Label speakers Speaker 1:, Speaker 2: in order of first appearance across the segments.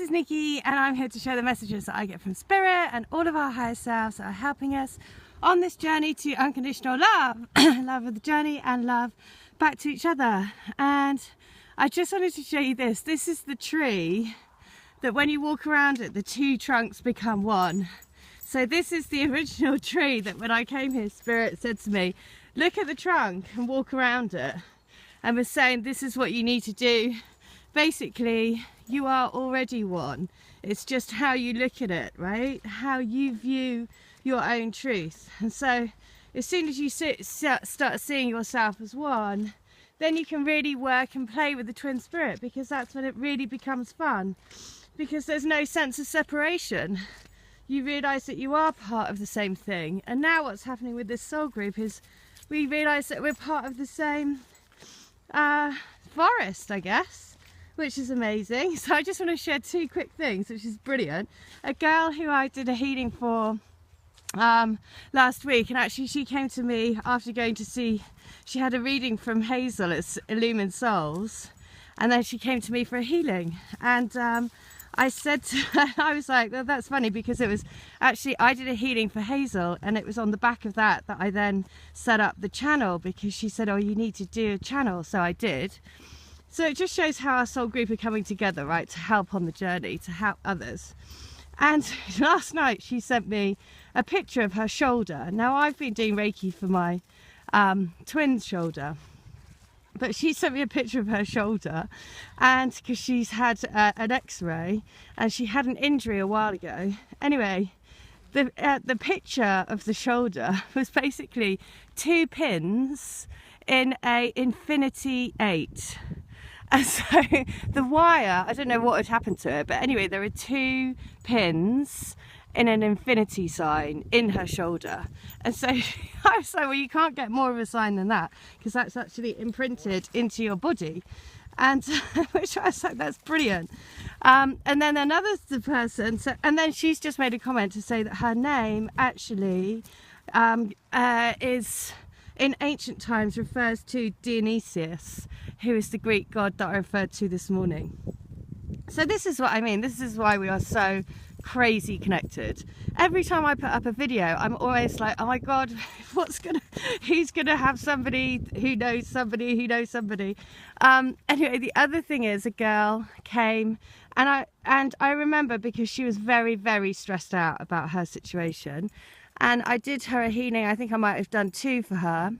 Speaker 1: is Nikki, and I'm here to share the messages that I get from Spirit and all of our higher selves that are helping us on this journey to unconditional love. Love of the journey and love back to each other. And I just wanted to show you this. This is the tree that when you walk around it, the two trunks become one. So this is the original tree that when I came here, Spirit said to me, look at the trunk and walk around it. And was saying, this is what you need to do. Basically, you are already one. It's just how you look at it, right? How you view your own truth. And so as soon as you start seeing yourself as one, then you can really work and play with the twin spirit, because that's when it really becomes fun, because there's no sense of separation. You realize that you are part of the same thing. And now what's happening with this soul group is we realize that we're part of the same forest, I guess, which is amazing. So I just want to share two quick things, which is brilliant. A girl who I did a healing for last week, and actually she came to me after going to see, she had a reading from Hazel at Illumined Souls, and then she came to me for a healing. And I said to her, I was like, well, that's funny, because it was actually, I did a healing for Hazel, and it was on the back of that I then set up the channel, because she said, oh, you need to do a channel. So I did. So it just shows how our soul group are coming together, right, to help on the journey, to help others. And last night she sent me a picture of her shoulder. Now I've been doing Reiki for my twin shoulder, but she sent me a picture of her shoulder, and because she's had an x-ray and she had an injury a while ago. Anyway, the picture of the shoulder was basically 2 pins in a infinity 8. And so the wire, I don't know what had happened to it, but anyway, there are 2 pins in an infinity sign in her shoulder. And so I was like, well, you can't get more of a sign than that, because that's actually imprinted into your body. And which I was like, that's brilliant. And then another person, and then she's just made a comment to say that her name actually is, in ancient times, refers to Dionysius, who is the Greek god that I referred to this morning. So this is what I mean. This is why we are so crazy connected. Every time I put up a video, I'm always like, oh my God, who's gonna have somebody who knows somebody who knows somebody. Anyway, the other thing is, a girl came, and I remember, because she was very, very stressed out about her situation, and I did her a healing. I think I might have done 2 for her.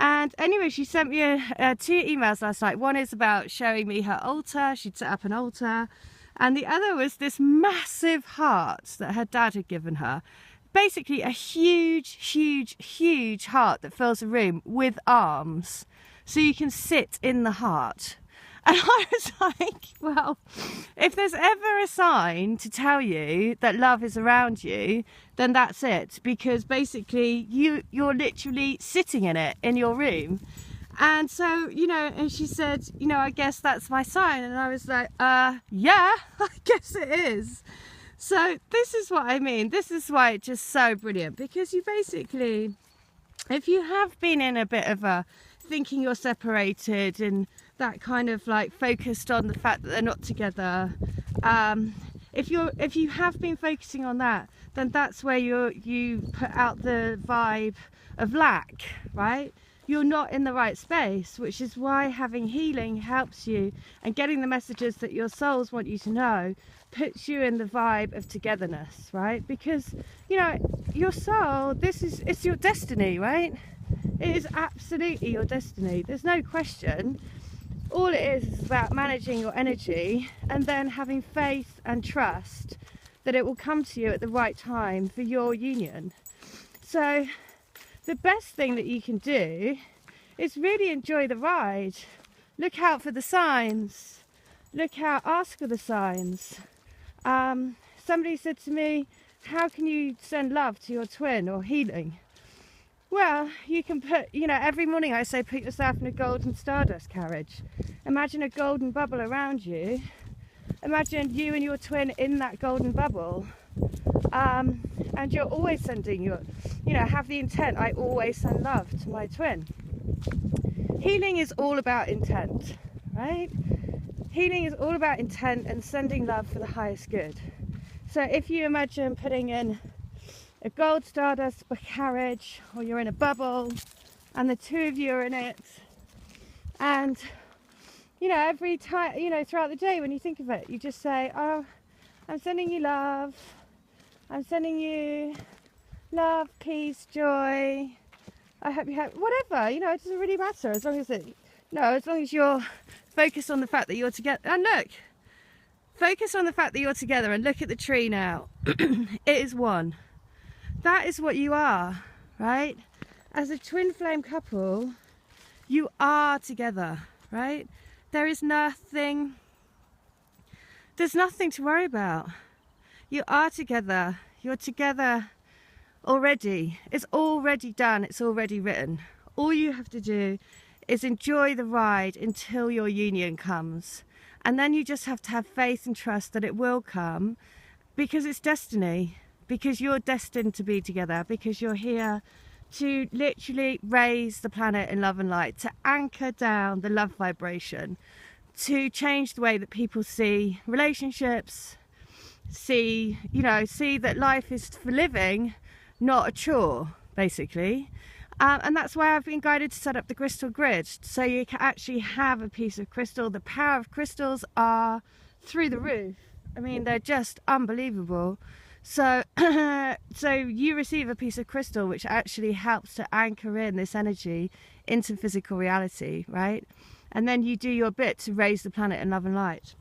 Speaker 1: And anyway, she sent me 2 emails last night. One is about showing me her altar. She'd set up an altar. And the other was this massive heart that her dad had given her. Basically a huge, huge, huge heart that fills a room with arms. So you can sit in the heart. And I was like, well, if there's ever a sign to tell you that love is around you, then that's it. Because basically you're literally sitting in it in your room. And so, you know, and she said, you know, I guess that's my sign. And I was like, yeah, I guess it is. So this is what I mean. This is why it's just so brilliant. Because you basically, if you have been in a bit of a thinking you're separated and that kind of like focused on the fact that they're not together, if you have been focusing on that, then that's where you put out the vibe of lack, right? You're not in the right space, which is why having healing helps you, and getting the messages that your souls want you to know puts you in the vibe of togetherness, right? Because, you know, your soul, it's your destiny, right? It is absolutely your destiny. There's no question. All it is about managing your energy, and then having faith and trust that it will come to you at the right time for your union. So the best thing that you can do is really enjoy the ride. Look out for the signs. Look out, ask for the signs. Somebody said to me, how can you send love to your twin or healing? Well, you can put, you know, every morning I say, put yourself in a golden stardust carriage. Imagine a golden bubble around you. Imagine you and your twin in that golden bubble. And you're always sending your, you know, have the intent, I always send love to my twin. Healing is all about intent, right? Healing is all about intent and sending love for the highest good. So if you imagine putting in a gold stardust carriage, or you're in a bubble and the two of you are in it, and you know, every time, you know, throughout the day when you think of it, you just say, oh, I'm sending you love, I'm sending you love, peace, joy, I hope you have, whatever, you know, it doesn't really matter, as long as it, no, as long as you're focused on the fact that you're together. And look, focus on the fact that you're together and look at the tree now. It is one. That is what you are, right? As a twin flame couple, you are together, right? There's nothing to worry about. You are together. You're together already. It's already done. It's already written. All you have to do is enjoy the ride until your union comes. And then you just have to have faith and trust that it will come, because it's destiny, because you're destined to be together, because you're here to literally raise the planet in love and light, to anchor down the love vibration, to change the way that people see relationships, see that life is for living, not a chore, basically. And that's why I've been guided to set up the crystal grid, so you can actually have a piece of crystal. The power of crystals are through the roof. I mean, they're just unbelievable. So so you receive a piece of crystal which actually helps to anchor in this energy into physical reality, right? And then you do your bit to raise the planet in love and light.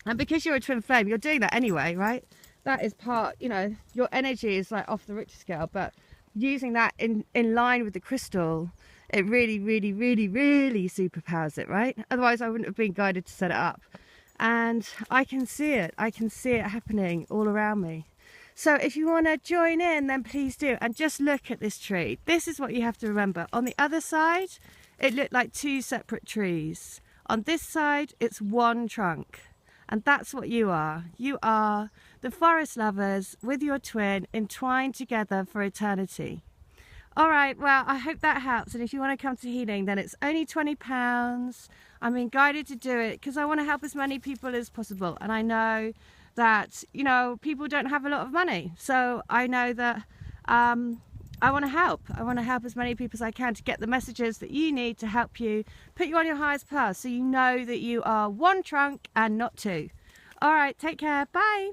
Speaker 1: And because you're a twin flame, you're doing that anyway, right? That is part, you know, your energy is like off the Richter scale, but using that in line with the crystal, it really, really, really, really superpowers it, right? Otherwise I wouldn't have been guided to set it up. And I can see it happening all around me. So if you want to join in, then please do. And just look at this tree. This is what you have to remember. On the other side, it looked like two separate trees. On this side, it's one trunk. And that's what you are. You are the forest lovers with your twin, entwined together for eternity. All right, well, I hope that helps. And if you want to come to healing, then it's only £20. I'm being guided to do it because I want to help as many people as possible. And I know that, you know, people don't have a lot of money. So I know that I want to help. I want to help as many people as I can to get the messages that you need to help you, put you on your highest path, so you know that you are one trunk and not two. All right, take care. Bye.